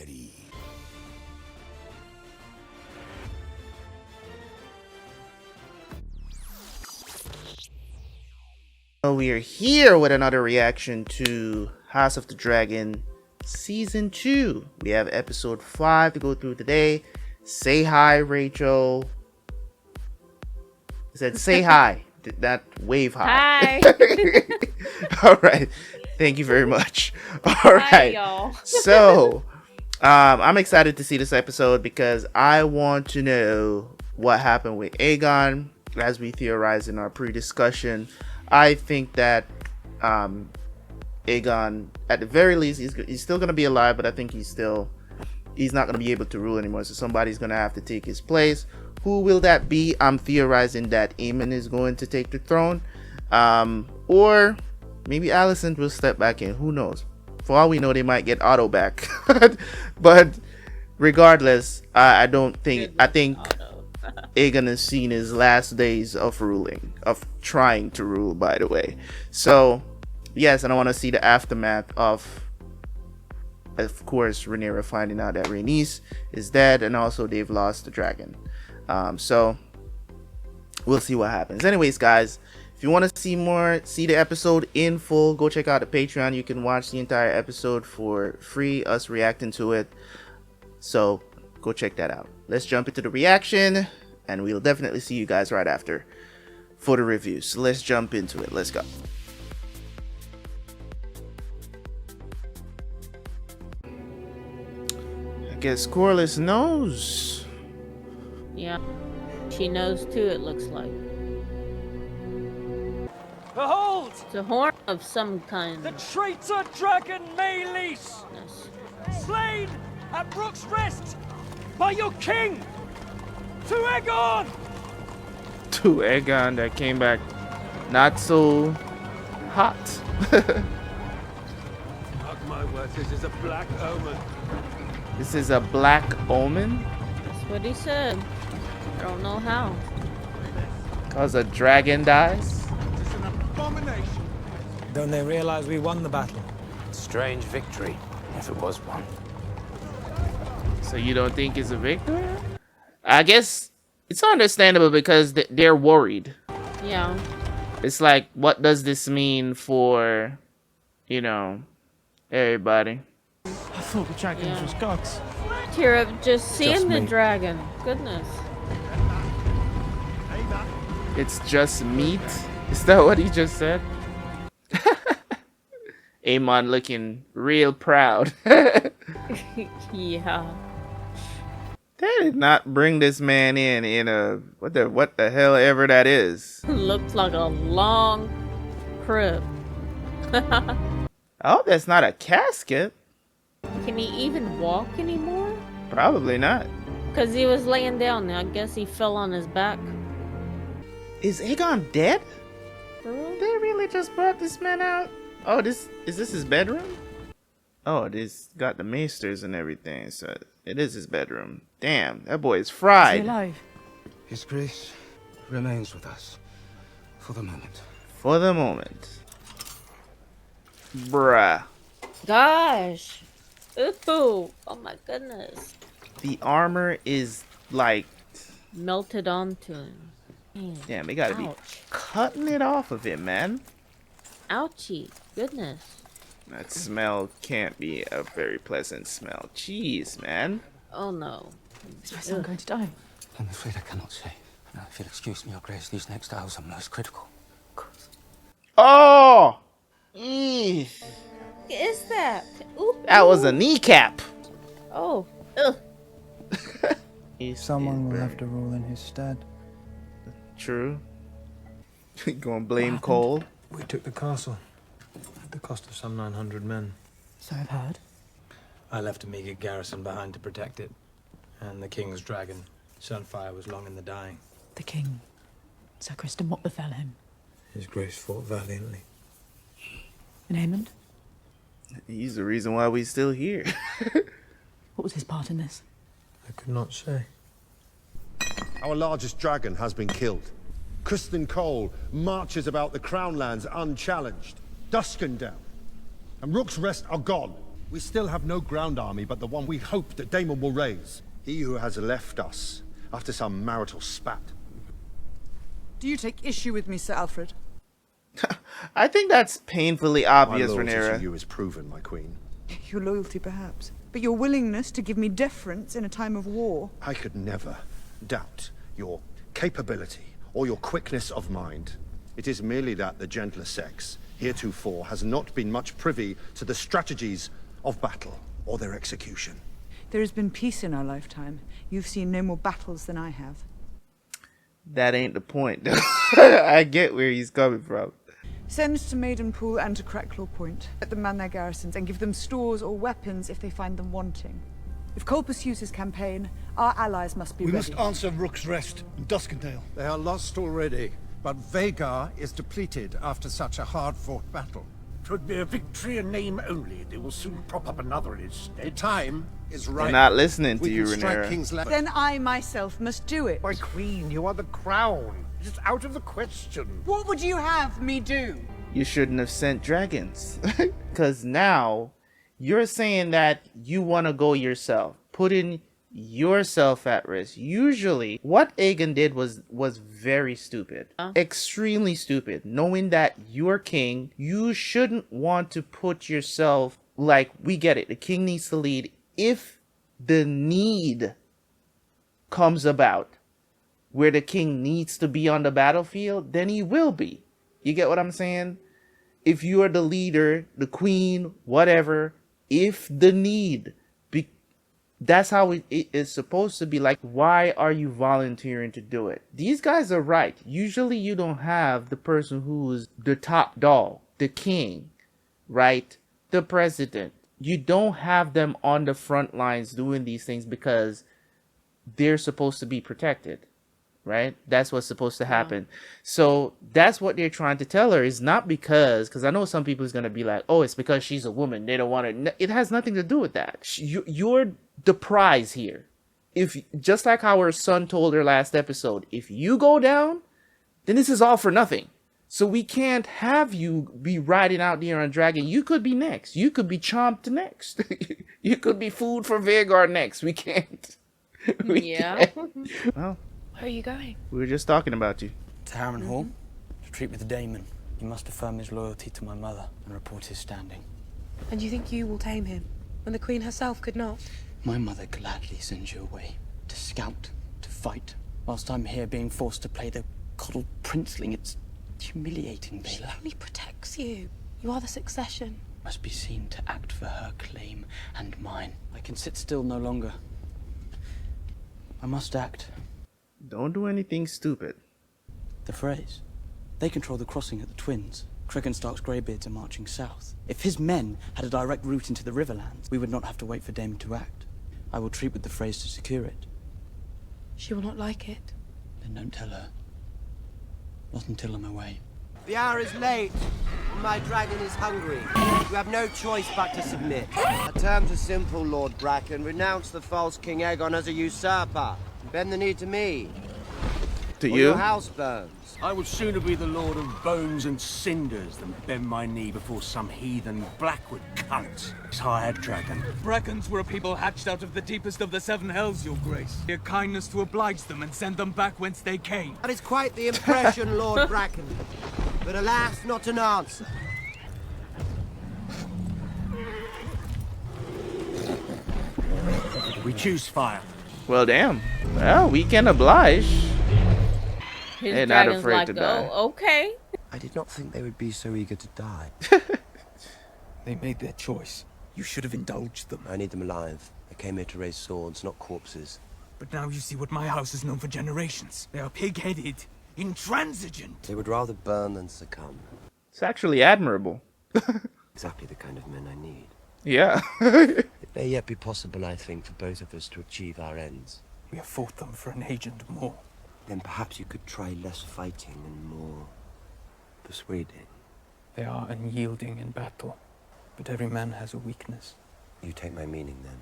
ready. We are here with another reaction to House of the Dragon Season 2. We have episode 5 to go through today. Say hi, Rachel. I said say hi, not wave hi. Hi. All right. Thank you very much. All right. Hi, y'all. So, I'm excited to see this episode because I want to know what happened with Aegon, as we theorized in our pre-discussion. I think that Aegon, at the very least, he's still going to be alive, but I think he's not going to be able to rule anymore. So somebody's going to have to take his place. Who will that be? I'm theorizing that Aemon is going to take the throne, or maybe Alicent will step back in. Who knows? For all we know, they might get Otto back. But regardless, I think Aegon has seen his last days of ruling, of trying to rule, by the way. So, yes, and I want to see the aftermath of course, Rhaenyra finding out that Rhaenys is dead, and also they've lost the dragon. So, we'll see what happens. Anyways, guys, if you want to see the episode in full, go check out the Patreon. You can watch the entire episode for free, us reacting to it. So, go check that out. Let's jump into the reaction, and we'll definitely see you guys right after for the review. So let's jump into it. Let's go. I guess Corlys knows. Yeah, she knows too, it looks like. Behold! It's a horn of some kind. The traitor dragon Maelys, slain at Brook's Rest by your king! To Aegon! To Aegon that came back not so hot. Mark my words, this is a black omen. This is a black omen? That's what he said. I don't know how. Cause a dragon dies? It's an abomination. Don't they realize we won the battle? Strange victory, if it was one. So you don't think it's a victory? I guess it's understandable because they're worried. Yeah. It's like, what does this mean for, everybody? I thought the Brackens was gods. Terabyt just seeing the me. dragon. Goodness. It's just meat? Is that what he just said? Aemon looking real proud. Yeah. They did not bring this man in a what the hell ever that is. Looks like a long crib. Oh, that's not a casket. Can he even walk anymore? Probably not. Because he was laying down there. I guess he fell on his back. Is Aegon dead? For real? They really just brought this man out? Oh, is this his bedroom? Oh, this got the maesters and everything, so it is his bedroom. Damn, that boy is fried. Is he alive? His grace remains with us for the moment. For the moment. Bruh. Gosh. Ooh. Oh my goodness. The armor is like... Melted onto him. Man. Damn, they gotta be Ouch. cutting it off of him, man. Ouchie. Goodness. That smell can't be a very pleasant smell. Jeez, man. Oh no. Is my son going to die? I'm afraid I cannot say. If you'll excuse me, Your Grace, these next hours are most critical. Oh! Eesh. What is that? Ooh. That was a kneecap. Oh. Ugh. Someone will have to rule in his stead. True. Gonna blame Cole. We took the castle at the cost of some 900 men. So I've heard. I left a meager garrison behind to protect it. And the king's dragon, Sunfire, was long in the dying. The king. Sir Kristen, what befell him? His grace fought valiantly. And Aemon? He's the reason why we still here. What was his part in this? I could not say. Our largest dragon has been killed. Kristen Cole marches about the Crown Lands unchallenged. Dusk and down. And Rook's Rest are gone. We still have no ground army but the one we hope that Daemon will raise. He who has left us after some marital spat. Do you take issue with me, Sir Alfred? I think that's painfully My obvious, loyalty to Rhaenyra. you is proven, my queen. Your loyalty, perhaps. But your willingness to give me deference in a time of war. I could never doubt your capability or your quickness of mind. It is merely that the gentler sex, heretofore, has not been much privy to the strategies of battle or their execution. There has been peace in our lifetime. You've seen no more battles than I have. That ain't the point. I get where he's coming from. Send to Maidenpool and to Cracklaw Point. Let them man their garrisons and give them stores or weapons if they find them wanting. If Cole pursues his campaign, our allies must be We ready. must answer Rook's Rest and Duskendale. They are lost already, but Vhagar is depleted after such a hard-fought battle. 'Twould be a victory in name only. They will soon prop up another in its stead. The time is They're right. not listening to We you, can strike Rhaenyra. King's Landing. Then I myself must do it. My queen, you are the crown. It is out of the question. What would you have me do? You shouldn't have sent dragons. Because now you're saying that you want to go yourself, putting yourself at risk. Usually, what Aegon did was very stupid. Extremely stupid. Knowing that you're king, you shouldn't want to put yourself, like, we get it. The king needs to lead. If the need comes about where the king needs to be on the battlefield, then he will be. You get what I'm saying? If you are the leader, the queen, whatever, if the need, that's how it is supposed to be. Like, why are you volunteering to do it? These guys are right. Usually you don't have the person who's the top dog, the king, right? The president. You don't have them on the front lines doing these things because they're supposed to be protected. Right? That's what's supposed to happen. So that's what they're trying to tell her. Is not because I know some people is going to be like, oh, it's because she's a woman. They don't want to. It has nothing to do with that. You're the prize here. If just like how her son told her last episode, if you go down, then this is all for nothing. So we can't have you be riding out there on dragon. You could be next. You could be chomped next. You could be food for Vhagar next. We can't. We can't. Well. Where are you going? We were just talking about you. To Harrenhal, to treat with the Daemon. He must affirm his loyalty to my mother and report his standing. And you think you will tame him, when the Queen herself could not? My mother gladly sends you away, to scout, to fight, whilst I'm here being forced to play the coddled princeling. It's humiliating, She Baela. only protects you. You are the succession. Must be seen to act for her claim and mine. I can sit still no longer. I must act. Don't do anything stupid. The Freys. They control the crossing at the Twins. Cregan Stark's Greybeards are marching south. If his men had a direct route into the Riverlands, we would not have to wait for Daemon to act. I will treat with the Freys to secure it. She will not like it. Then don't tell her. Not until I'm away. The hour is late, and my dragon is hungry. You have no choice but to submit. Our terms are simple, Lord Bracken. Renounce the false King Aegon as a usurper. Bend the knee to me. To or you? Your house burns. I would sooner be the Lord of Bones and Cinders than bend my knee before some heathen Blackwood cunt. Tired dragon. Brackens were a people hatched out of the deepest of the seven hells, your grace. Your kindness to oblige them and send them back whence they came. That is quite the impression, Lord Bracken. But alas, not an answer. We choose fire. Well, damn. Well, we can oblige. His They're not dragon's afraid like, to die. oh, okay. I did not think they would be so eager to die. They made their choice. You should have indulged them. I need them alive. I came here to raise swords, not corpses. But now you see what my house has known for generations. They are pig-headed, intransigent. They would rather burn than succumb. It's actually admirable. Exactly the kind of men I need. Yeah. It may yet be possible, I think, for both of us to achieve our ends. We have fought them for an age and more. Then perhaps you could try less fighting and more persuading. They are unyielding in battle, but every man has a weakness. You take my meaning, then.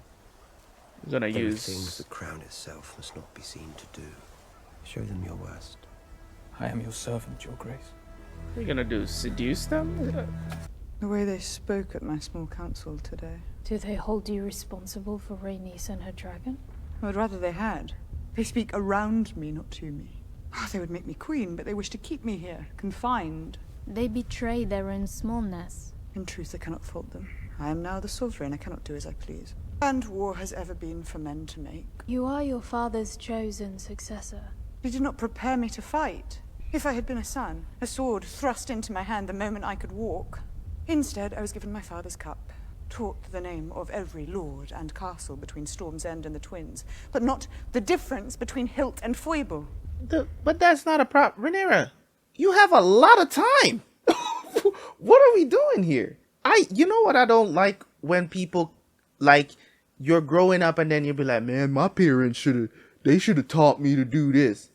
I'm gonna There are use things the crown itself must not be seen to do. Show them your worst. I am your servant, your grace. What are you gonna do? Seduce them? The way they spoke at my small council today. Do they hold you responsible for Rhaenys and her dragon? I would rather they had. They speak around me, not to me. Oh, they would make me queen, but they wish to keep me here, confined. They betray their own smallness. In truth, I cannot fault them. I am now the sovereign, I cannot do as I please. And war has ever been for men to make. You are your father's chosen successor. He did not prepare me to fight. If I had been a son, a sword thrust into my hand the moment I could walk. Instead, I was given my father's cup, taught the name of every lord and castle between Storm's End and the Twins, but not the difference between hilt and foible. But that's not a prop. Rhaenyra, you have a lot of time. What are we doing here? You know what I don't like when people, like, you're growing up and then you'll be like, man, my parents should have taught me to do this.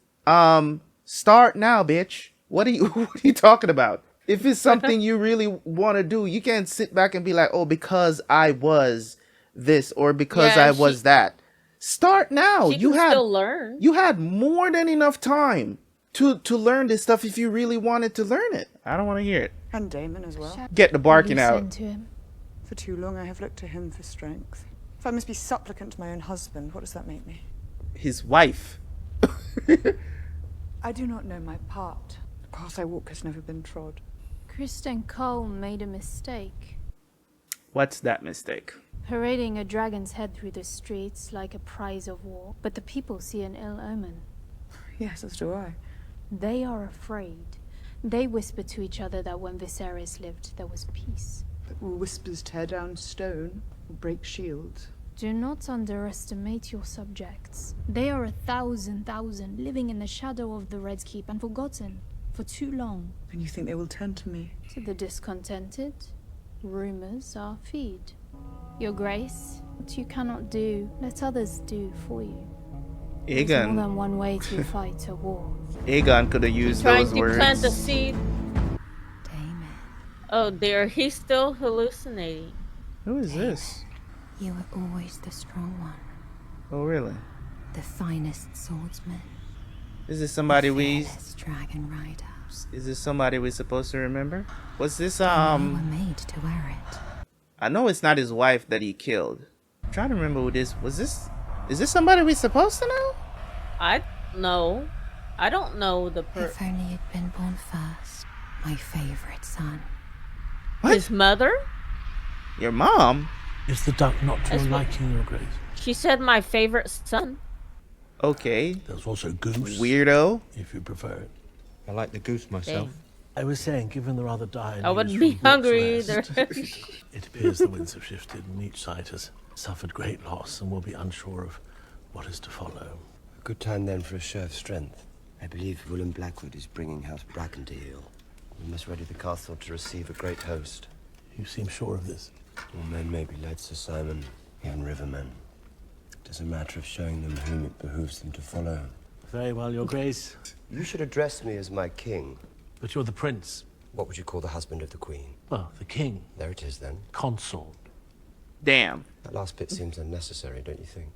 Start now, bitch. What are you talking about? If it's something you really want to do, you can't sit back and be like, oh, because I was this or because I was that. Start now. You had still learn. You had more than enough time to learn this stuff if you really wanted to learn it. I don't want to hear it. And Daemon as well. Get the barking out. To him. For too long I have looked to him for strength. If I must be supplicant to my own husband, what does that make me? His wife. I do not know my part. The path I walk has never been trod. Kristen Cole made a mistake. What's that mistake? Parading a dragon's head through the streets like a prize of war, but the people see an ill omen. Yes, as do I. They are afraid. They whisper to each other that when Viserys lived, there was peace. But will whispers tear down stone or break shields? Do not underestimate your subjects. They are 1,000 living in the shadow of the Red Keep and forgotten for too long. And you think they will turn to me? To the discontented, rumors are feed. Your Grace, what you cannot do, let others do for you. There's Aegon. more than one way to fight a war. Aegon could have used those words. Trying to plant the seed. Daemon. Oh dear, he's still hallucinating. Who is this? You were always the strong one. Oh, really? The finest swordsman. Is this somebody dragon rider. Is this somebody we're supposed to remember? Was this You were made to wear it. I know it's not his wife that he killed. I'm trying to remember who this was. Is this somebody we're supposed to know? I don't know the If only you'd been born first, my favorite son. What? His mother? Your mom? Is the duck not to your That's what- liking, Your Grace? She said my favorite son. Okay. There's also goose. Weirdo. If you prefer it. I like the goose myself. Dang. I was saying, given the rather dire I wouldn't news be from hungry Brook's either. Rest, it appears the winds have shifted and each side has suffered great loss and will be unsure of what is to follow. A good time then for a show of strength. I believe Willem Blackwood is bringing House Bracken to heel. We must ready the castle to receive a great host. You seem sure of this? All men may be led, Sir Simon, even rivermen. It is a matter of showing them whom it behooves them to follow. Very well, Your Grace. You should address me as my king. But you're the prince. What would you call the husband of the queen? Well, the king. There it is, then. Consort. Damn. That last bit seems unnecessary, don't you think?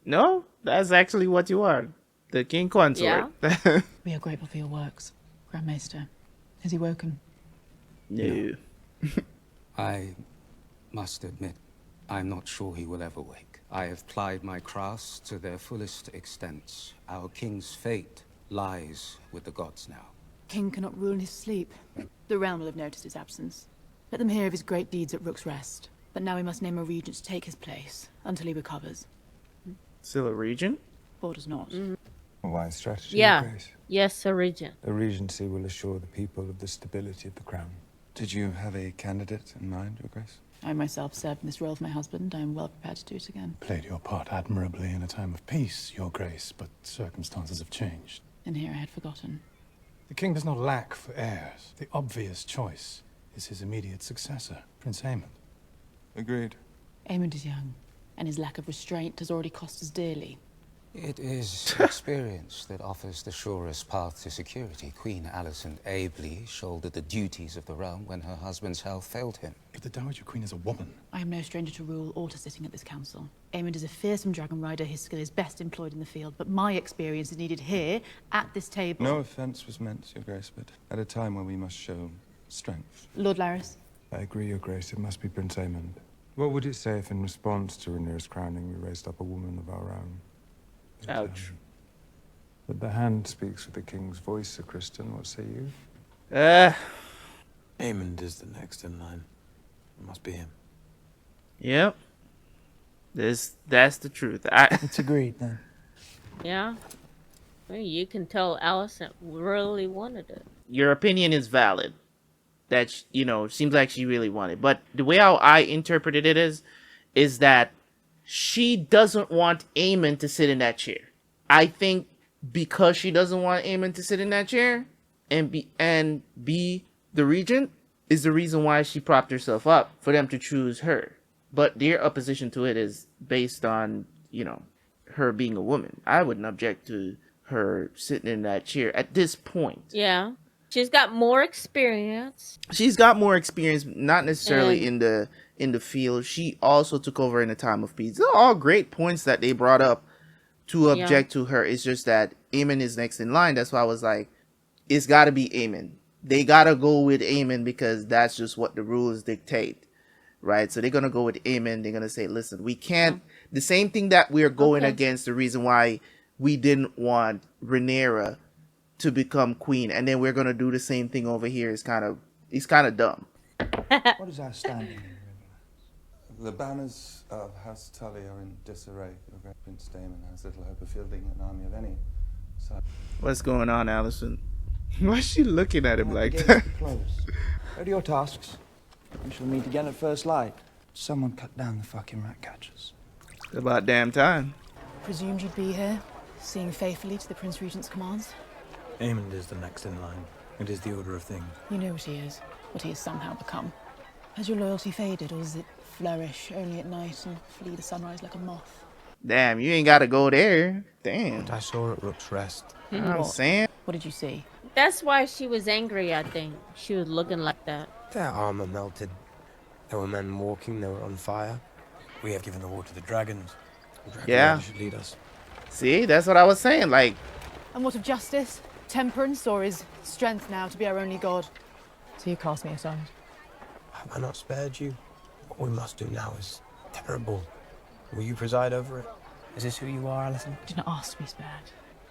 No, that's actually what you are. The king consort. Yeah. We are grateful for your works, Grand Maester. Has he woken? No. I must admit, I'm not sure he will ever wake. I have plied my crafts to their fullest extent. Our king's fate lies with the gods now. King cannot rule in his sleep. The realm will have noticed his absence. Let them hear of his great deeds at Rook's Rest. But now we must name a regent to take his place until he recovers. Still a regent? Or does not. A wise strategy, Yeah. Your Grace. Yes, a regent. A regency will assure the people of the stability of the crown. Did you have a candidate in mind, Your Grace? I myself served in this role for my husband. I am well prepared to do it again. Played your part admirably in a time of peace, Your Grace, but circumstances have changed. And here I had forgotten. The king does not lack for heirs. The obvious choice is his immediate successor, Prince Aemon. Agreed. Aemond is young, and his lack of restraint has already cost us dearly. It is experience that offers the surest path to security. Queen Alicent ably shouldered the duties of the realm when her husband's health failed him. But the Dowager Queen is a woman. I am no stranger to rule or to sitting at this council. Aemond is a fearsome dragon rider. His skill is best employed in the field, but my experience is needed here, at this table. No offense was meant, Your Grace, but at a time when we must show strength. Lord Larys, I agree, Your Grace. It must be Prince Aemon. What would it say if in response to Rhaenyra's crowning we raised up a woman of our own? Ouch. But the hand speaks with the king's voice, Sir Kristen. What say you? Aemon is the next in line. It must be him. Yep. That's the truth. It's agreed then. Yeah. Well, you can tell Alicent really wanted it. Your opinion is valid. That, seems like she really wanted. But the way how I interpreted it is that she doesn't want Aemon to sit in that chair. I think because she doesn't want Aemon to sit in that chair and be the regent is the reason why she propped herself up for them to choose her. But their opposition to it is based on, her being a woman. I wouldn't object to her sitting in that chair at this point. Yeah. She's got more experience. She's got more experience, not necessarily in the field. She also took over in a time of peace. These are all great points that they brought up to object to her. It's just that Aemon is next in line. That's why I was like, it's got to be Aemon. They got to go with Aemon because that's just what the rules dictate, right? So they're going to go with Aemon. They're going to say, listen, we can't... The same thing that we're going against, the reason why we didn't want Rhaenyra to become queen, and then we're going to do the same thing over here is kind of dumb. What is our standing in Riverlands? The banners of House Tully are in disarray. Your great Prince Daemon has little hope of fielding an army of any size. What's going on, Alicent? Why is she looking at him like that? Close. What are your tasks? We shall meet again at first light. Someone cut down the fucking rat catchers. It's about damn time. Presumed you'd be here, seeing faithfully to the Prince Regent's commands. Aemon is the next in line. It is the order of things. You know what he is, what he has somehow become. Has your loyalty faded, or does it flourish only at night and flee the sunrise like a moth? Damn, you ain't got to go there. Damn. What I saw at Rook's Rest. I'm saying. What did you see? That's why she was angry, I think. She was looking like that. Their armor melted. There were men walking, they were on fire. We have given the war to the dragons. The dragon Yeah. should lead us. See, that's what I was saying. Like, And what of justice? Temperance, or is strength now to be our only god? So you cast me aside. Have I not spared you? What we must do now is terrible. Will you preside over it? Is this who you are, Alicent? I did not ask to be spared.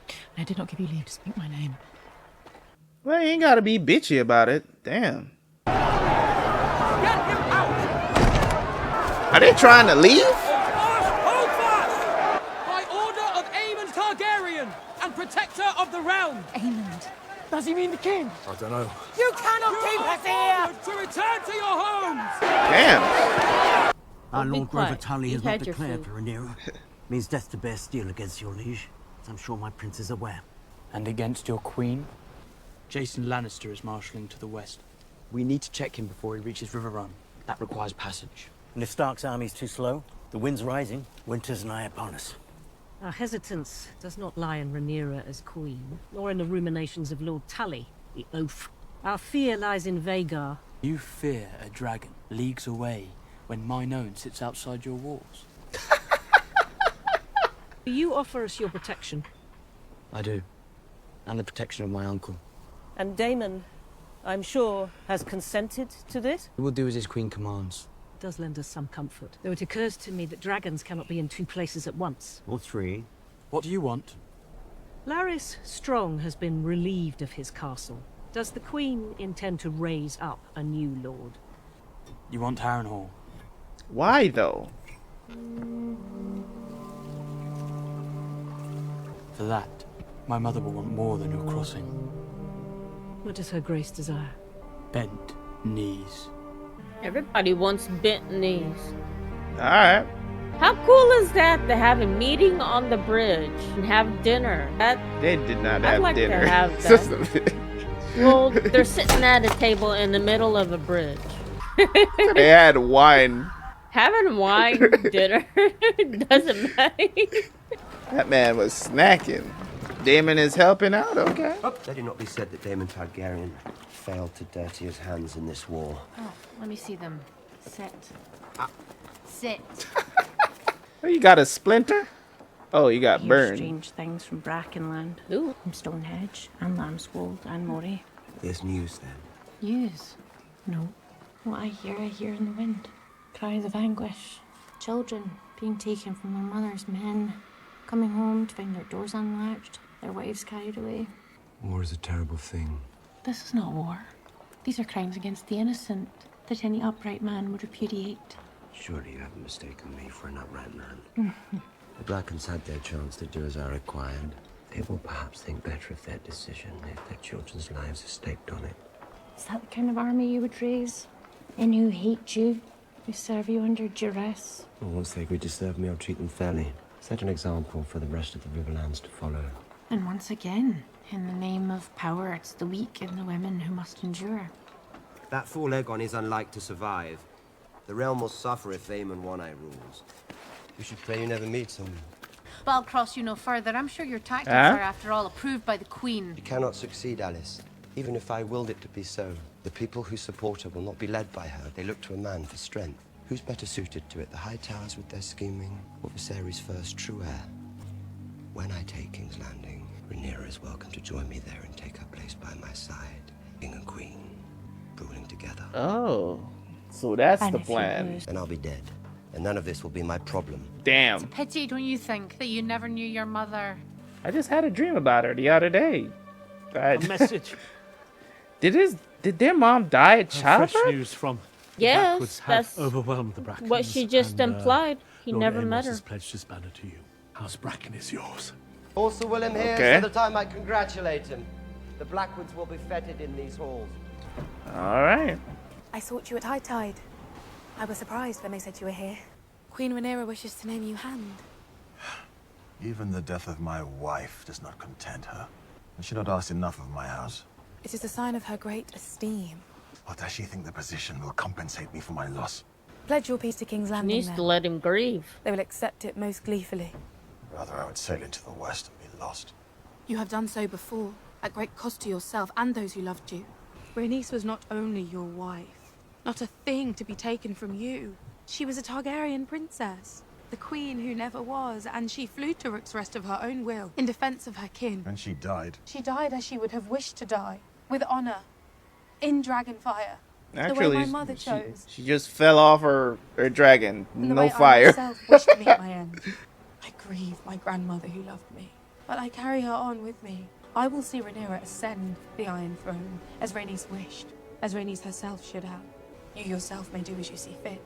And I did not give you leave to speak my name. well, you ain't got to be bitchy about it. Damn. Get him out! Are they trying to leave? Hold fast! By order of Aemon Targaryen and protector of the realm. Aemon. Does he mean the king? I don't know. You cannot keep us here! To return to your homes! Damn. Our Be Lord quiet. Grover Tully You've has not had your declared food. for Rhaenyra. Means death to bear steel against your liege, as I'm sure my prince is aware. And against your queen? Jason Lannister is marshalling to the west. We need to check him before he reaches River Run. That requires passage. And if Stark's army's too slow, the wind's rising, winter's nigh upon us. Our hesitance does not lie in Rhaenyra as queen, nor in the ruminations of Lord Tully, the oaf. Our fear lies in Vhagar. You fear a dragon leagues away when mine own sits outside your walls. You offer us your protection. I do. And the protection of my uncle. And Daemon, I'm sure, has consented to this? He will do as his queen commands. It does lend us some comfort. Though it occurs to me that dragons cannot be in two places at once. Or three. What do you want? Larys Strong has been relieved of his castle. Does the Queen intend to raise up a new lord? You want Harrenhal? Why, though? For that, my mother will want more than your crossing. What does her grace desire? Bent knees. Everybody wants bent knees. Alright. How cool is that to have a meeting on the bridge and have dinner? They did not I'd have like dinner. to have that. Well, they're sitting at a table in the middle of a bridge. They had wine. Having wine dinner doesn't matter. That man was snacking. Daemon is helping out, okay. Let it not be said that Daemon Targaryen failed to dirty his hands in this war. Oh, let me see them. Sit. Sit. Oh, you got a splinter? Oh, you got Hear burned. strange things from Brackenland. Ooh. From Stonehenge and Lambswold and Moray. There's news then. News? No. What I hear in the wind. Cries of anguish. Children being taken from their mothers, men coming home to find their doors unlatched, their wives carried away. War is a terrible thing. This is not war. These are crimes against the innocent that any upright man would repudiate. Surely you haven't mistaken me for an upright man. The Brackens had their chance to do as I required. They will perhaps think better of their decision if their children's lives are staked on it. Is that the kind of army you would raise? And who hate you, who serve you under duress? Well, once they agree to serve me, I'll treat them fairly. Set an example for the rest of the Riverlands to follow. And once again, in the name of power, it's the weak and the women who must endure. That fool Aegon is unlike to survive. The realm will suffer if Daemon One-Eye rules. You should pray you never meet him. But I'll cross you no further. I'm sure your tactics are, after all, approved by the Queen. You cannot succeed, Alice. Even if I willed it to be so. The people who support her will not be led by her. They look to a man for strength. Who's better suited to it, the High Towers with their scheming, or Viserys' first true heir? When I take King's Landing, Rhaenyra is welcome to join me there and take her place by my side. King and Queen, ruling together. Oh, so that's the plan. And I'll be dead. And none of this will be my problem. Damn. It's a pity, don't you think, that you never knew your mother? I just had a dream about her the other day. A message. Did their mom die at childbirth? Fresh news from Yes, have that's overwhelmed the Brackens. what she just implied. He Lord never Amos met her. has pledged his banner to you. House Bracken is yours. Also Willem here, Okay. so that I might congratulate him. The Blackwoods will be feted in these halls. All right. I sought you at high tide. I was surprised when they said you were here. Queen Rhaenyra wishes to name you Hand. Even the death of my wife does not content her. Has she not asked enough of my house? It is a sign of her great esteem. Or does she think the position will compensate me for my loss? Pledge your peace to King's Landing. Needs then. to let him grieve. They will accept it most gleefully. Rather, I would sail into the west and be lost. You have done so before, at great cost to yourself and those who loved you. Rhaenys was not only your wife, not a thing to be taken from you. She was a Targaryen princess, the queen who never was, and she flew to Rook's Rest of her own will, in defense of her kin. And she died. She died as she would have wished to die, with honor, in Dragonfire. Actually, the way my mother chose. she just fell off her dragon. And the No way fire. I myself wished to meet my end. I grieve my grandmother who loved me, but I carry her on with me. I will see Rhaenyra ascend the Iron Throne, as Rhaenys wished, as Rhaenys herself should have. You yourself may do as you see fit.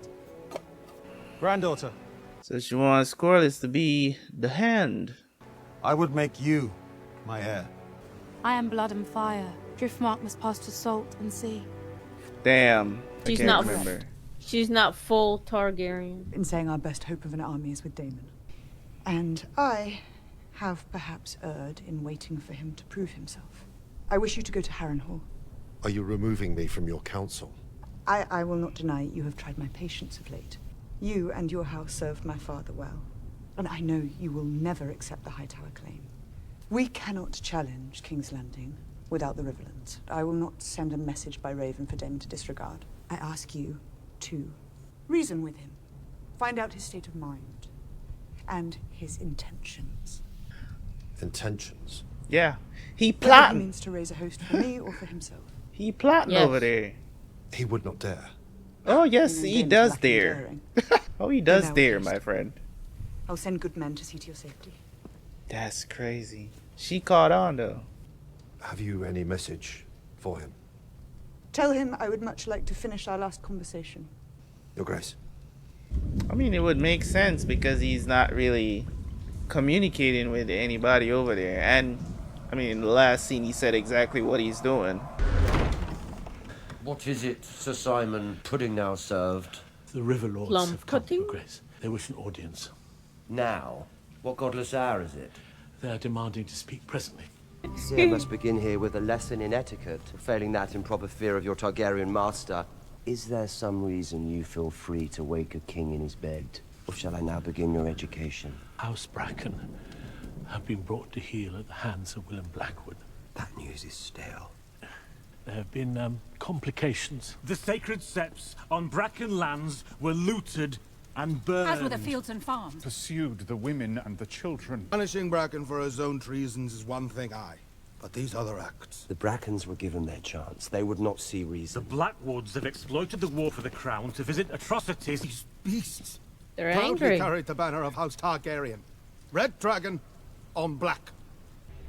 Granddaughter. So she wants Corlys to be the Hand. I would make you my heir. I am blood and fire. Driftmark must pass to salt and sea. Damn. I She's can't not. remember. She's not full Targaryen. In saying our best hope of an army is with Daemon. And I have perhaps erred in waiting for him to prove himself. I wish you to go to Harrenhal. Are you removing me from your council? I will not deny you have tried my patience of late. You and your house served my father well, and I know you will never accept the Hightower claim. We cannot challenge King's Landing without the Riverlands. I will not send a message by Raven for Daemon to disregard. I ask you to reason with him, find out his state of mind, and his intentions. Intentions? Yeah. He Whether he plotting. means to raise a host for me or for himself. He plotting over there. He would not dare. Oh, yes, And he Daemon's does lacking dare. daring. Oh, he does Then I will dare, face my it. friend. I'll send good men to see to your safety. That's crazy. She caught on, though. Have you any message for him? Tell him I would much like to finish our last conversation. Your Grace. I mean, it would make sense because he's not really communicating with anybody over there. And, I mean, in the last scene, he said exactly what he's doing. What is it, Sir Simon? Pudding now served. The River Lords Plum have come, pudding? Your Grace. They wish an audience. Now? What godless hour is it? They are demanding to speak presently. See, I must begin here with a lesson in etiquette. Failing that in proper fear of your Targaryen master. Is there some reason you feel free to wake a king in his bed? Or shall I now begin your education? House Bracken have been brought to heel at the hands of Willem Blackwood. That news is stale. There have been complications. The sacred septs on Bracken lands were looted and burned. As were the fields and farms. Pursued the women and the children. Punishing Bracken for his own treasons is one thing, aye. But these other acts... The Brackens were given their chance. They would not see reason. The Blackwoods have exploited the war for the crown to visit atrocities. These beasts They're proudly angry. carried the banner of House Targaryen. Red dragon on black.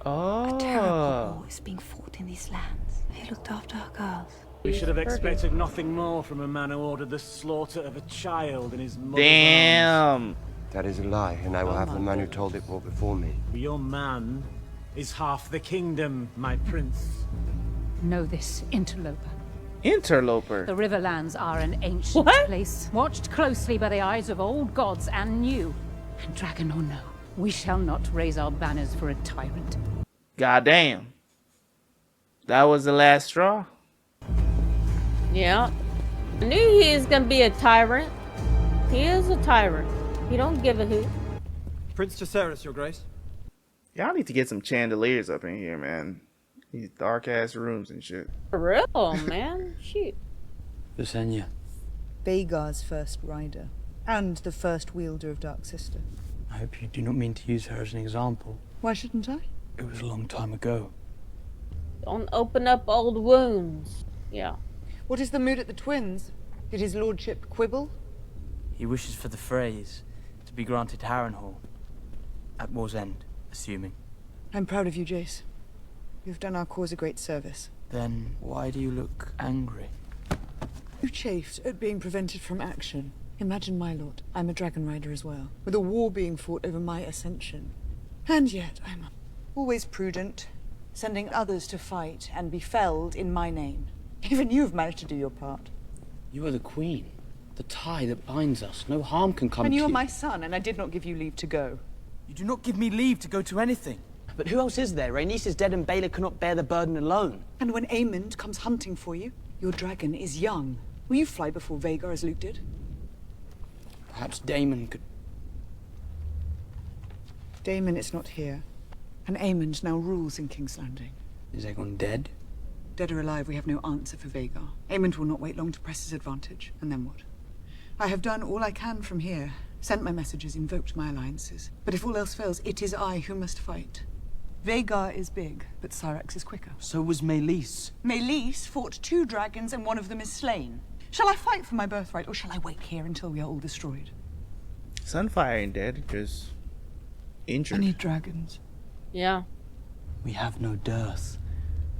Oh. A terrible war is being fought in these lands. He looked after our girls. We should have expected nothing more from a man who ordered the slaughter of a child in his mother's arms. Damn. That is a lie, and I will have the man who told it brought before me. Your man is half the kingdom, my prince. Know this, interloper. Interloper. The Riverlands are an ancient place, watched closely by the eyes of old gods and new. And dragon or no, we shall not raise our banners for a tyrant. Goddamn. That was the last straw. Yeah. I knew he was gonna be a tyrant. He is a tyrant. He don't give a hoot. Prince Jacaerys, your grace. Y'all need to get some chandeliers up in here, man. These dark ass rooms and shit. For real, man. Shoot. Visenya. Vhagar's first rider, and the first wielder of Dark Sister. I hope you do not mean to use her as an example. Why shouldn't I? It was a long time ago. Don't open up old wounds. Yeah. What is the mood at the Twins? Did his lordship quibble? He wishes for the phrase to be granted Harrenhal. At war's end, assuming. I'm proud of you, Jace. You've done our cause a great service. Then why do you look angry? You chafed at being prevented from action. Imagine, my lord, I'm a dragon rider as well, with a war being fought over my ascension. And yet I'm always prudent, sending others to fight and be felled in my name. Even you've managed to do your part. You are the queen. The tie that binds us. No harm can come And to you you. are my son, and I did not give you leave to go. You do not give me leave to go to anything. But who else is there? Rhaenys is dead and Baelor cannot bear the burden alone. And when Aemond comes hunting for you, your dragon is young. Will you fly before Vhagar as Luke did? Perhaps Daemon could... Daemon is not here, and Aemond now rules in King's Landing. Is Aegon dead? Dead or alive, we have no answer for Vhagar. Aemond will not wait long to press his advantage, and then what? I have done all I can from here, sent my messages, invoked my alliances. But if all else fails, it is I who must fight. Vhagar is big, but Syrax is quicker. So was Meleys. Meleys fought 2 dragons, and one of them is slain. Shall I fight for my birthright, or shall I wait here until we are all destroyed? Sunfire ain't dead, just injured. I need dragons. Yeah. We have no dearth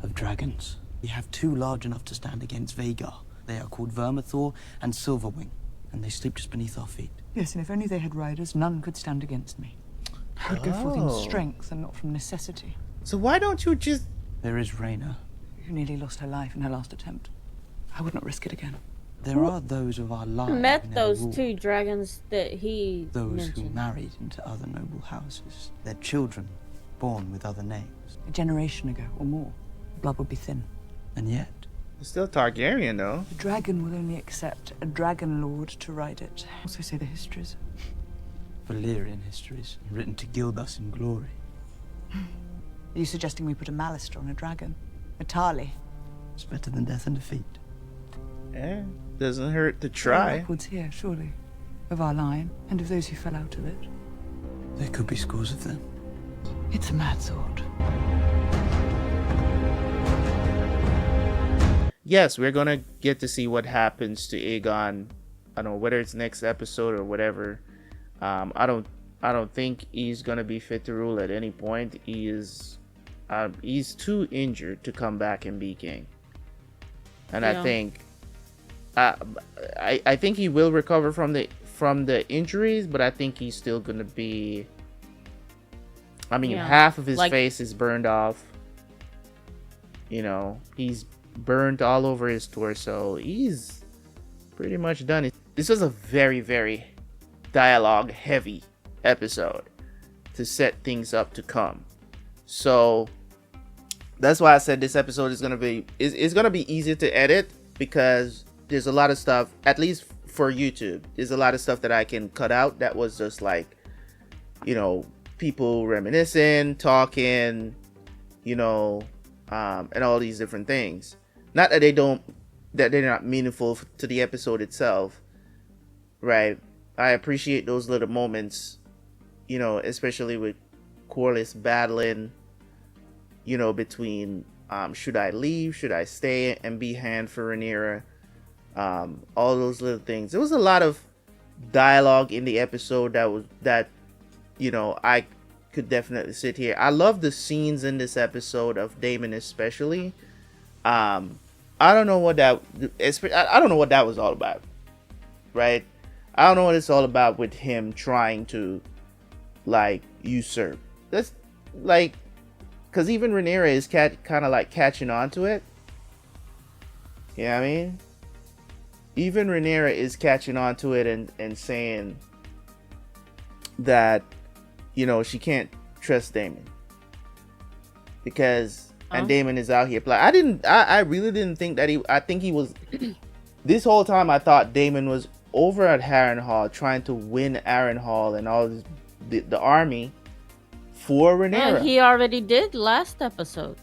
of dragons. We have 2 large enough to stand against Vhagar. They are called Vermithor and Silverwing, and they sleep just beneath our feet. Yes, and if only they had riders, none could stand against me. I would go forth in strength and not from necessity. So why don't you just... There is Rhaena. Who nearly lost her life in her last attempt. I would not risk it again. There are those of our line I who met never those ruled. 2 dragons that he Those mentioned. who married into other noble houses. Their children born with other names. A generation ago, or more, blood would be thin. And yet... It's still Targaryen, though. The dragon will only accept a dragon lord to ride it. Also say the histories. Valyrian histories, written to gild us in glory. Are you suggesting we put a Malister on a dragon? A Tarly? It's better than death and defeat. Eh, doesn't hurt to try. Backwards here, surely. Of our line, and of those who fell out of it. There could be scores of them. It's a mad sword. Yes, we're gonna get to see what happens to Aegon. I don't know whether it's next episode or whatever. I don't think he's gonna be fit to rule at any point. He's too injured to come back and be king. And Yeah. I think he will recover from the injuries, but I think he's still gonna be. I mean, Yeah. half of his Like- face is burned off. You know, he's burned all over his torso. He's pretty much done. This was a very, very dialogue heavy episode to set things up to come. So that's why I said this episode is gonna be easy to edit, because there's a lot of stuff, at least for YouTube, there's a lot of stuff that I can cut out that was just like, you know, people reminiscing, talking, you know, and all these different things. Not that they're not meaningful to the episode itself, right? I appreciate those little moments, you know, especially with Corlys battling you know, between should I leave, should I stay and be hand for Rhaenyra, all those little things. There was a lot of dialogue in the episode that you know, I could definitely sit here. I love the scenes in this episode of Daemon especially. I don't know what that I don't know what that was all about, right? I don't know what it's all about with him trying to like usurp. That's like, because even Rhaenyra is kind of like catching on to it. You know what I mean? Even Rhaenyra is catching on to it and saying that, you know, she can't trust Daemon because and Daemon is out here. Like I really didn't think that I think he was. This whole time I thought Daemon was over at Harrenhal trying to win Harrenhal and all this, the army for Rhaenyra. Yeah, he already did last episode.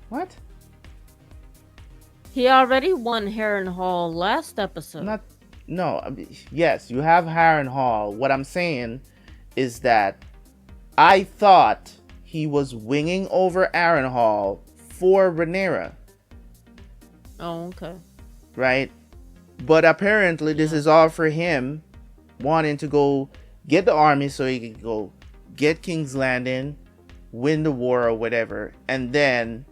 What? He already won Harrenhal last episode. Yes, you have Harrenhal. What I'm saying is that I thought he was winging over Harrenhal for Rhaenyra. Oh, okay. Right? But apparently this is all for him wanting to go get the army so he can go get King's Landing, win the war or whatever, and then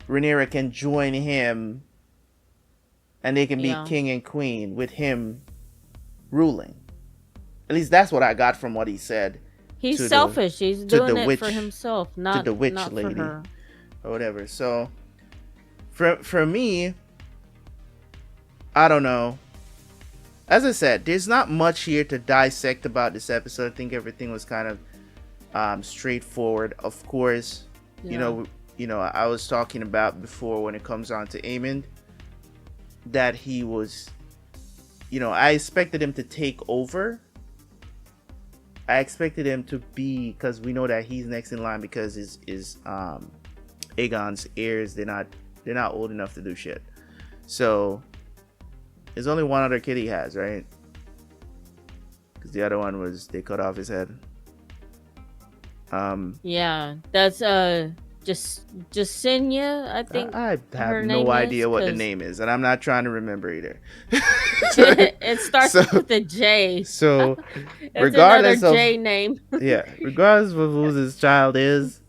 Rhaenyra can join him and they can be king and queen with him ruling. At least that's what I got from what he said. He's selfish. He's doing it for himself, not to the witch not lady for her. or whatever. So for me, I don't know. As I said, there's not much here to dissect about this episode. I think everything was kind of straightforward. Of course, you know, I was talking about before when it comes on to Aemon that he was, you know, I expected him to take over. I expected him to be, because we know that he's next in line because his Aegon's heirs, they're not old enough to do shit. So there's only one other kid he has, right? Because the other one was, they cut off his head. Yeah, that's Jasenia, I think. I have no idea what the name is, and I'm not trying to remember either. It starts with a J. So, it's regardless another of J name. Yeah, regardless of who his child is,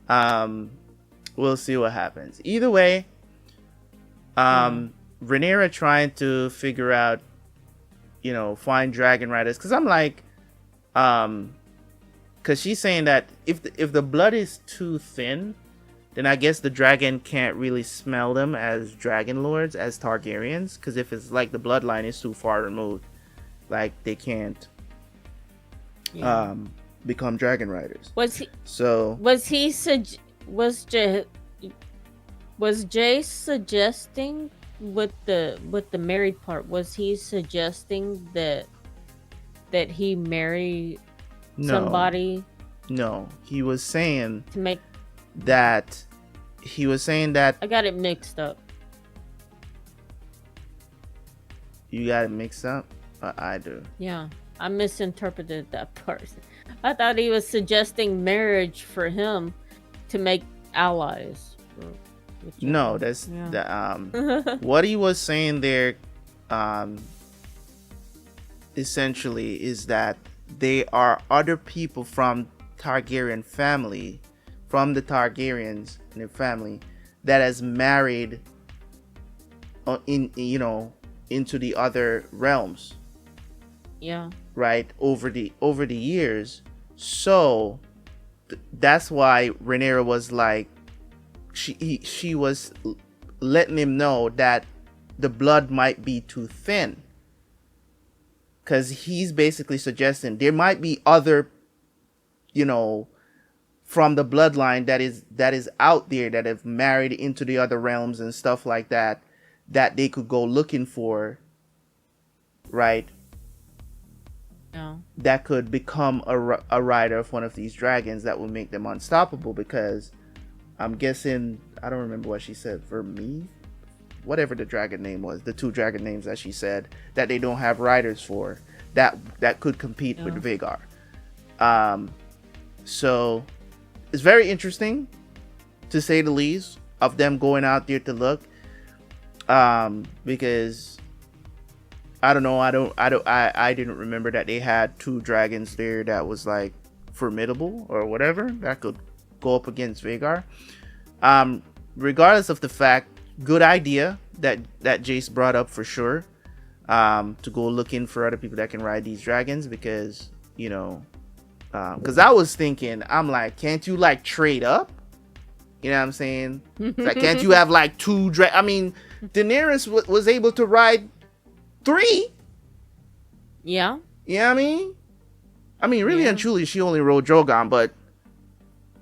we'll see what happens. Either way, Rhaenyra trying to figure out, you know, find dragon riders, because I'm like, because she's saying that if the blood is too thin, then I guess the dragon can't really smell them as dragon lords, as Targaryens. Because if it's like the bloodline is too far removed, like they can't become dragon riders. Was Jay suggesting with the married part? Was he suggesting that he marry somebody? No, he was saying to make that. He was saying that. I got it mixed up. You got it mixed up? I do. Yeah, I misinterpreted that part. I thought he was suggesting marriage for him to make allies. No, that's what he was saying there. Essentially, is that they are other people from Targaryen family, from the Targaryens and their family, that has married into the other realms. Yeah. Right, over the years. So that's why Rhaenyra was like, she was letting him know that the blood might be too thin, because he's basically suggesting there might be other, you know, from the bloodline that is out there that have married into the other realms and stuff like that they could go looking for, right? No. That could become a rider of one of these dragons that will make them unstoppable. Because I'm guessing, I don't remember what she said, for me, whatever the dragon name was, the two dragon names that she said that they don't have riders for that could compete with Vhagar. So it's very interesting, to say the least, of them going out there to look. Because I don't know, I didn't remember that they had 2 dragons there that was like formidable or whatever that could go up against Vhagar. Regardless of the fact, good idea that Jace brought up for sure. To go looking for other people that can ride these dragons, because you know, because I was thinking, I'm like, can't you like trade up? You know what I'm saying? It's like, can't you have like 2 I mean, Daenerys was able to ride 3. Yeah. You know what I mean, really and truly, she only rode Drogon, but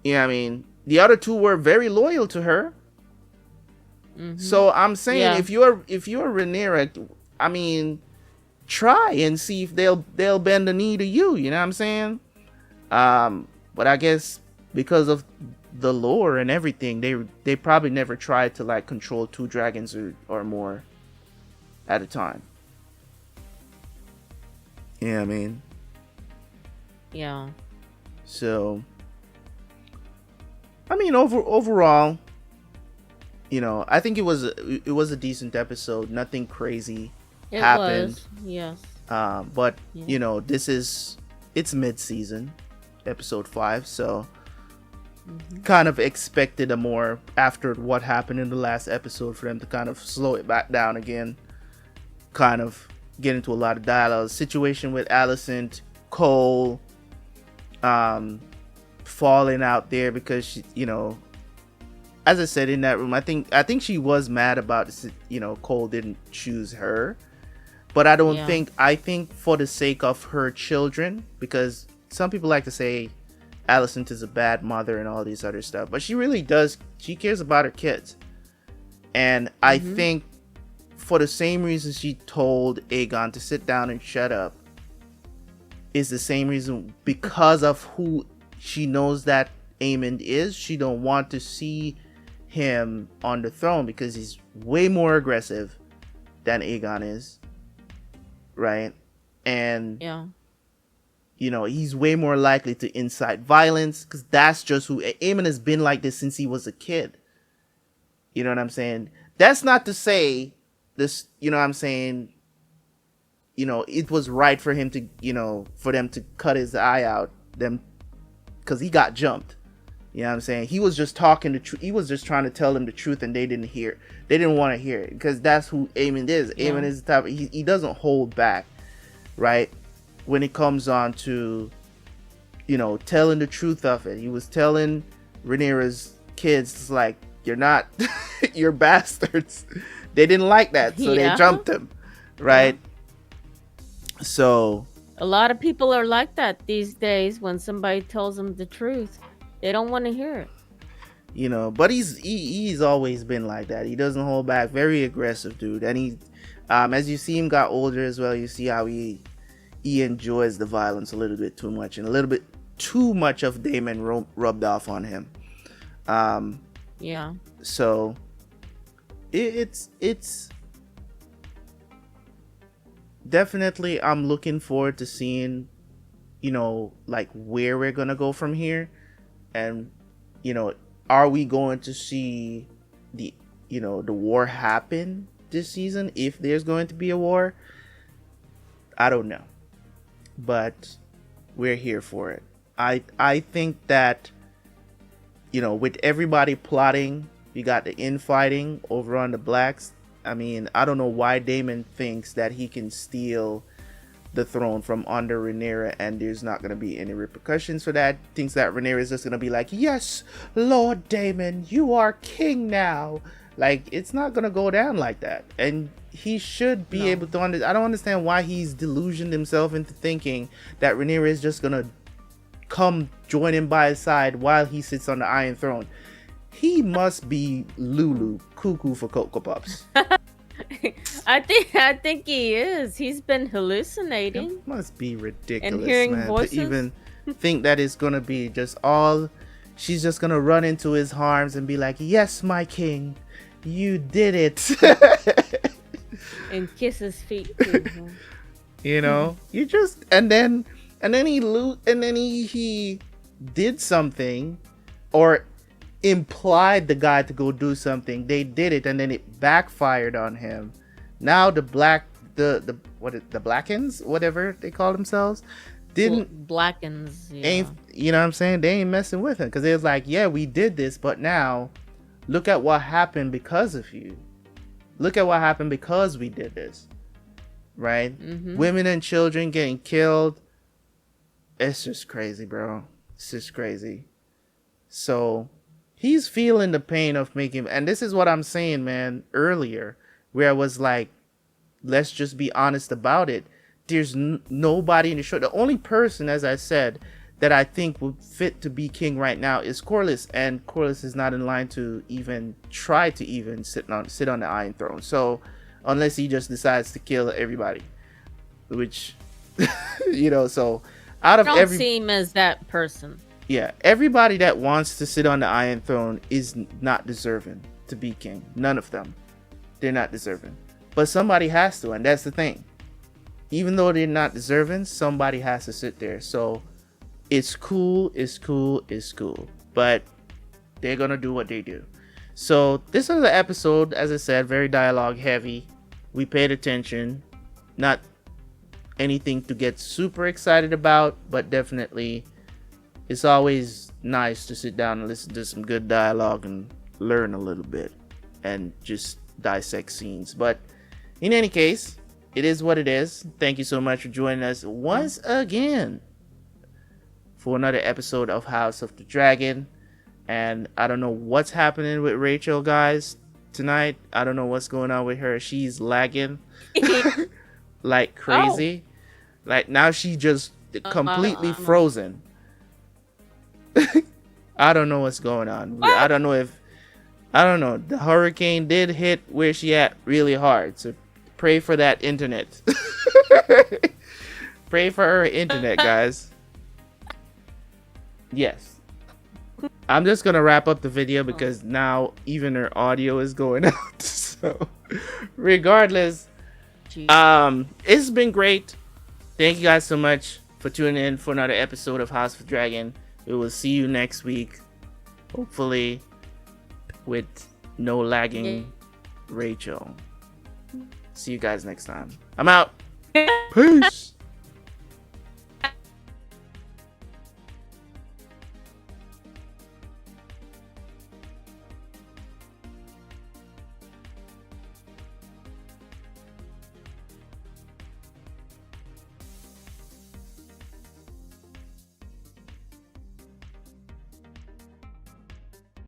you know what I mean, the other 2 were very loyal to her. So I'm saying, if you're Rhaenyra, I mean, try and see if they'll bend the knee to you. You know what I'm saying? But I guess because of the lore and everything, they probably never tried to like control 2 dragons or more at a time. You know what I mean? Yeah. So, I mean, overall, you know, I think it was a decent episode. Nothing crazy happened. Yes. But you know, it's mid-season, episode 5, so kind of expected a more, after what happened in the last episode, for them to kind of slow it back down again, kind of get into a lot of dialogue. Situation with Alicent, Cole, falling out there because she, you know, as I said in that room, I think she was mad about, you know, Cole didn't choose her. But I don't think, I think for the sake of her children, because some people like to say Alicent is a bad mother and all these other stuff, but she really does, she cares about her kids. And I think for the same reason she told Aegon to sit down and shut up is the same reason, because of who she knows that Aemond is. She don't want to see him on the throne because he's way more aggressive than Aegon is, right? And you know, he's way more likely to incite violence, because that's just who Aemond has been, like this since he was a kid. You know what I'm saying? That's not to say this, you know what I'm saying, you know, it was right for him to, you know, for them to cut his eye out, them, because he got jumped. You know what I'm saying? He was just talking the truth. He was just trying to tell them the truth, and they didn't hear. They didn't want to hear it, because that's who Aemond is. Aemond is the type of, he doesn't hold back, right? When it comes on to, you know, telling the truth of it. He was telling Rhaenyra's kids, it's like, you're not, you're bastards. They didn't like that, so they jumped him, right? So a lot of people are like that these days. When somebody tells them the truth, they don't want to hear it. You know, but he's always been like that. He doesn't hold back. Very aggressive dude. And he, as you see him got older as well, you see how he enjoys the violence a little bit too much, and a little bit too much of Daemon rubbed off on him. So it's definitely, I'm looking forward to seeing, you know, like where we're gonna go from here. And, you know, are we going to see the, you know, the war happen this season? If there's going to be a war, I don't know, but we're here for it. I think that, you know, with everybody plotting, you got the infighting over on the Blacks. I mean, I don't know why Daemon thinks that he can steal the throne from under Rhaenyra and there's not going to be any repercussions for that. Thinks that Rhaenyra is just going to be like, yes, Lord Daemon, you are king now. Like, it's not going to go down like that. And he should be able to understand. I don't understand why he's delusioned himself into thinking that Rhaenyra is just going to come join him by his side while he sits on the Iron Throne. He must be Lulu, cuckoo for Cocoa Puffs. I think he is. He's been hallucinating. It must be ridiculous, and hearing man, voices. to even think that it's gonna be just all. She's just gonna run into his arms and be like, "Yes, my king, you did it," and kiss his feet too. You know, you just and then he did something or implied the guy to go do something. They did it, and then it backfired on him. Now the Blackens, whatever they call themselves, didn't Blackens. Yeah. ain't, you know what I'm saying? They ain't messing with him, because they was like, yeah, we did this, but now look at what happened because of you. Look at what happened because we did this, right? Mm-hmm. Women and children getting killed. It's just crazy, bro. It's just crazy. So he's feeling the pain of making, and this is what I'm saying, man, earlier, where I was like, let's just be honest about it. There's nobody in the show. The only person, as I said, that I think would fit to be king right now is Corlys, and Corlys is not in line to even try to even sit on the Iron Throne. So unless he just decides to kill everybody, which you know, so out of don't see him as that person. Yeah, everybody that wants to sit on the Iron Throne is not deserving to be king. None of them. They're not deserving. But somebody has to, and that's the thing. Even though they're not deserving, somebody has to sit there. So it's cool, it's cool, it's cool. But they're gonna do what they do. So this is the episode, as I said, very dialogue heavy. We paid attention. Not anything to get super excited about, but definitely it's always nice to sit down and listen to some good dialogue and learn a little bit and just dissect scenes. But in any case, it is what it is. Thank you so much for joining us once again for another episode of House of the Dragon. And I don't know what's happening with Rachel, guys, tonight. I don't know what's going on with her. She's lagging like crazy. Like now she just completely frozen. I don't know what's going on. I don't know. The hurricane did hit where she at really hard. So pray for that internet. Pray for her internet, guys. Yes. I'm just gonna wrap up the video because now even her audio is going out. So regardless, it's been great. Thank you guys so much for tuning in for another episode of House of the Dragon. We will see you next week, hopefully with no lagging Rachel. See you guys next time. I'm out. Peace.